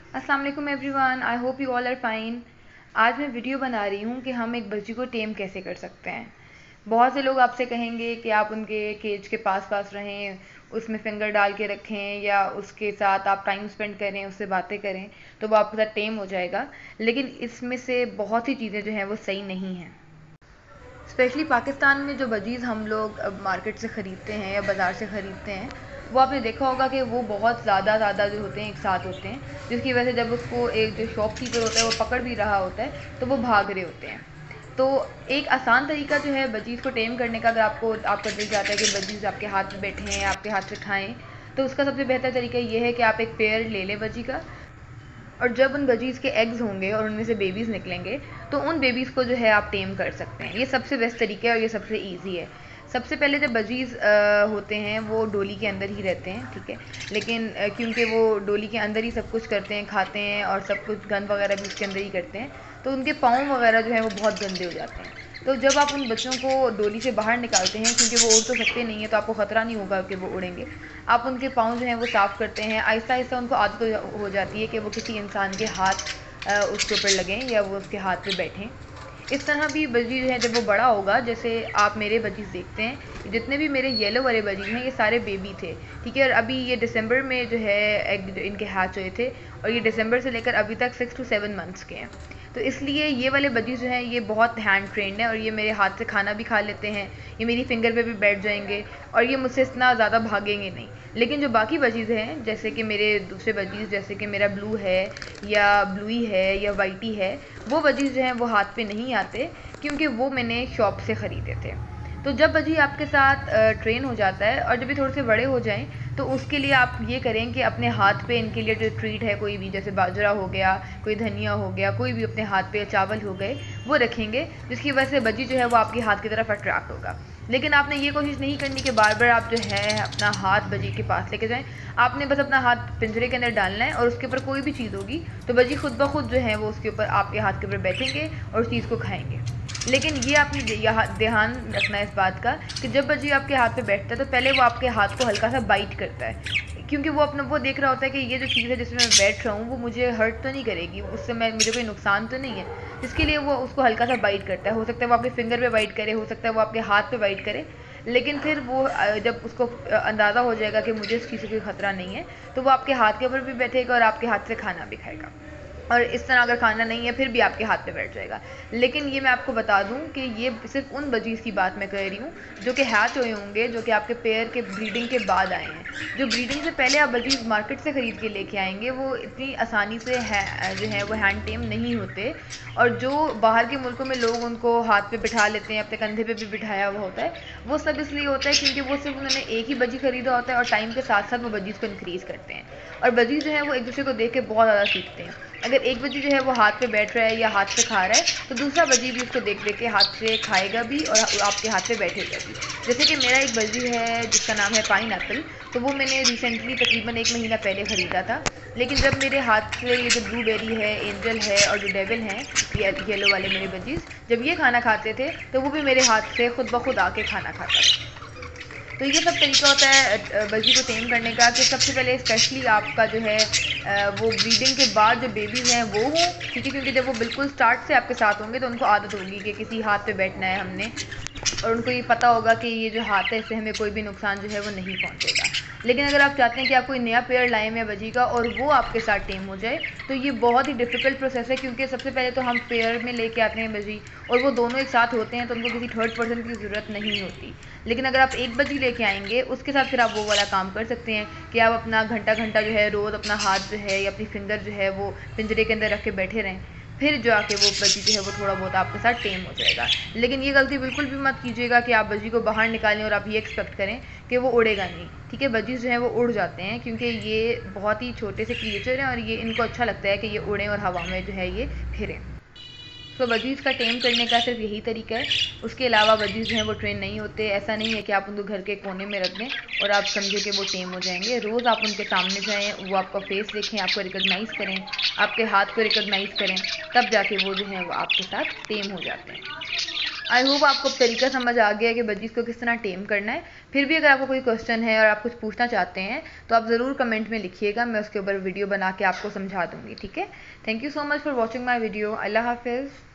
अस्सलाम वालेकुम everyone, I hope you all are fine. आज मैं वीडियो बना रही हूँ कि हम एक बच्ची को टेम कैसे कर सकते हैं। बहुत से लोग आपसे कहेंगे कि आप उनके केज के पास पास रहें, उसमें फिंगर डाल के रखें या उसके साथ आप टाइम स्पेंड करें, उससे बातें करें तो वो आपके साथ टेम हो जाएगा। लेकिन इसमें से बहुत सी चीज़ें जो हैं वो सही नहीं हैं। स्पेशली पाकिस्तान में जो बजीज़ हम लोग मार्केट से ख़रीदते हैं या बाज़ार से ख़रीदते हैं, वो आपने देखा होगा कि वो बहुत ज़्यादा जो होते हैं एक साथ होते हैं, जिसकी वजह से जब उसको एक जो शॉपकीपर होता है वो पकड़ भी रहा होता है तो वो भाग रहे होते हैं। तो एक आसान तरीका जो है बजीज़ को टेम करने का, अगर आपका दिल चाहता है कि बजीज़ आपके हाथ में बैठे हैं, आपके हाथ से खाएं, तो उसका सबसे बेहतर तरीका ये है कि आप एक पेयर ले लें बजी का। और जब उन बजीज़ के एग्स होंगे और उनमें से बेबीज़ निकलेंगे तो उन बेबीज़ को जो है आप टेम कर सकते हैं। ये सबसे बेस्ट तरीका है और ये सबसे ईजी है। सबसे पहले जब बजीज़ होते हैं वो डोली के अंदर ही रहते हैं, ठीक है। लेकिन क्योंकि वो डोली के अंदर ही सब कुछ करते हैं, खाते हैं और सब कुछ गंद वगैरह भी उसके अंदर ही करते हैं, तो उनके पाँव वगैरह जो है वो बहुत गंदे हो जाते हैं। तो जब आप उन बच्चों को डोली से बाहर निकालते हैं, क्योंकि वो उड़ तो सकते नहीं है तो आपको ख़तरा नहीं होगा कि वो उड़ेंगे, आप उनके पाँव जो हैं वो साफ़ करते हैं। आहिस्ता आहिस्ता उनको आदत हो जाती है कि वो किसी इंसान के हाथ उसके ऊपर लगें या वो उसके हाथ पे बैठें। इस तरह भी बजी जो है जब वो बड़ा होगा, जैसे आप मेरे बजीज़ देखते हैं, जितने भी मेरे येलो वाले बजीज़ हैं ये सारे बेबी थे, ठीक है। और अभी ये दिसंबर में जो है एग इनके हैच हुए थे और ये दिसंबर से लेकर अभी तक 6 to 7 मंथ्स के हैं। तो इसलिए ये वाले बजीज़ जो हैं ये बहुत हैंड ट्रेंड है और ये मेरे हाथ से खाना भी खा लेते हैं, ये मेरी फिंगर पे भी बैठ जाएंगे और ये मुझसे इतना ज़्यादा भागेंगे नहीं। लेकिन जो बाकी बजीज़ हैं, जैसे कि मेरे दूसरे बजीज़, जैसे कि मेरा ब्लू है या ब्लूई है या वाइटी है, वो बजीज़ जो हैं वो हाथ पे नहीं आते क्योंकि वो मैंने शॉप से ख़रीदे थे। तो जब बजी आपके साथ ट्रेन हो जाता है और जब ये थोड़े से बड़े हो जाएं, तो उसके लिए आप ये करें कि अपने हाथ पे इनके लिए जो ट्रीट है, कोई भी, जैसे बाजरा हो गया, कोई धनिया हो गया, कोई भी अपने हाथ पे, चावल हो गए, वो रखेंगे, जिसकी वजह से बजी जो है वो आपके हाथ की तरफ अट्रैक्ट होगा। लेकिन आपने ये कोशिश नहीं करनी कि बार बार आप जो है अपना हाथ बजी के पास लेके जाएं। आपने बस अपना हाथ पिंजरे के अंदर डालना है और उसके ऊपर कोई भी चीज़ होगी तो बजी खुद ब खुद जो है वो उसके ऊपर, आपके हाथ के ऊपर बैठेंगे और उस चीज़ को खाएंगे। लेकिन ये आपने ध्यान रखना है इस बात का कि जब बजी आपके हाथ पे बैठता है तो पहले वो आपके हाथ को हल्का सा बाइट करता है, क्योंकि वो देख रहा होता है कि ये जो चीज़ है जिसमें मैं बैठ रहा हूँ वो मुझे हर्ट तो नहीं करेगी, उससे मुझे कोई नुकसान तो नहीं है। इसके लिए वो उसको हल्का सा बाइट करता है। हो सकता है वो आपके फिंगर पे बाइट करे, हो सकता है वो आपके हाथ पे बाइट करे। लेकिन फिर वो जब उसको अंदाज़ा हो जाएगा कि मुझे इस चीज़ से कोई ख़तरा नहीं है, तो वो आपके हाथ के ऊपर भी बैठेगा और आपके हाथ से खाना भी खाएगा। और इस तरह अगर खाना नहीं है फिर भी आपके हाथ पे बैठ जाएगा। लेकिन ये मैं आपको बता दूं कि ये सिर्फ उन बजीज़ की बात मैं कर रही हूँ जो कि हैच हुए होंगे, जो कि आपके पेयर के ब्रीडिंग के बाद आए हैं। जो ब्रीडिंग से पहले आप बजीज़ मार्केट से ख़रीद के लेके आएंगे वो इतनी आसानी से जो है वो हैंड टेम नहीं होते। और जो बाहर के मुल्कों में लोग उनको हाथ पे बिठा लेते हैं, अपने कंधे पे भी बिठाया हुआ होता है, वो सब इसलिए होता है क्योंकि वो सिर्फ उन्होंने एक ही बजी ख़रीदा होता है और टाइम के साथ साथ वो बजीज़ को इंक्रीज़ करते हैं। और बजीज़ जो है वो एक दूसरे को देख के बहुत ज़्यादा सीखते हैं। अगर एक बजी जो है वो हाथ पे बैठ रहा है या हाथ से खा रहा है तो दूसरा बजी भी उसको देख देख के हाथ से खाएगा भी और आपके हाथ पे बैठेगा भी। जैसे कि मेरा एक बजी है जिसका नाम है पाइन एप्पल, तो वो मैंने रिसेंटली तकरीबन 1 महीना पहले ख़रीदा था। लेकिन जब मेरे हाथ से ये जो ब्लूबेरी है, एंजल है और जो डेविल हैं, ये येलो वाले मेरे बजीज़, जब ये खाना खाते थे तो वो भी मेरे हाथ से खुद ब खुद आके खाना खाता था। तो ये सब तरीका होता है बजी को टेम करने का कि सबसे पहले स्पेशली आपका जो है वो ब्रीडिंग के बाद जो बेबीज़ हैं वो हों, ठीक है। क्योंकि जब वो बिल्कुल स्टार्ट से आपके साथ होंगे तो उनको आदत होगी कि किसी हाथ पे बैठना है हमने, और उनको ये पता होगा कि ये जो हाथ है इससे हमें कोई भी नुकसान जो है वो नहीं पहुंचेगा। लेकिन अगर आप चाहते हैं कि आप कोई नया पेयर लाएं में बजी का और वो आपके साथ टेम हो जाए, तो ये बहुत ही डिफ़िकल्ट प्रोसेस है, क्योंकि सबसे पहले तो हम पेयर में लेके आते हैं बजी और वो दोनों एक साथ होते हैं तो उनको किसी थर्ड पर्सन की ज़रूरत नहीं होती। लेकिन अगर आप एक बजी लेके आएंगे उसके साथ फिर आप वो वाला काम कर सकते हैं कि आप अपना घंटा घंटा जो है रोज़ अपना हाथ जो है या अपनी फिंगर जो है वो पिंजरे के अंदर रख के बैठे रहें, फिर जो आके वो बजी जो है वो थोड़ा बहुत आपके साथ टेम हो जाएगा। लेकिन ये गलती बिल्कुल भी मत कीजिएगा कि आप बजी को बाहर निकालें और आप ये एक्सपेक्ट करें कि वो उड़ेगा नहीं, ठीक है। बजीज़ जो हैं वो उड़ जाते हैं क्योंकि ये बहुत ही छोटे से क्रिएचर हैं और ये इनको अच्छा लगता है कि ये उड़ें और हवा में जो है ये फिरें। तो बजीज़ का टेम करने का सिर्फ यही तरीका है। उसके अलावा बजीज़ जो हैं वो ट्रेन नहीं होते। ऐसा नहीं है कि आप उनको घर के कोने में रख दें और आप समझें कि वो टेम हो जाएंगे। रोज़ आप उनके सामने जाएं, वो आपका फेस देखें, आपको रिकॉग्नाइज़ करें, आपके हाथ को रिकॉग्नाइज़ करें, तब जाके वो जो हैं वो आपके साथ टेम हो जाते हैं। आई होप आपको अब तरीका समझ आ गया है कि बजीज को किस तरह टेम करना है। फिर भी अगर आपको कोई क्वेश्चन है और आप कुछ पूछना चाहते हैं तो आप ज़रूर कमेंट में लिखिएगा, मैं उसके ऊपर वीडियो बना के आपको समझा दूँगी। ठीक है, thank you so much for watching my video. अल्लाह हाफिज़।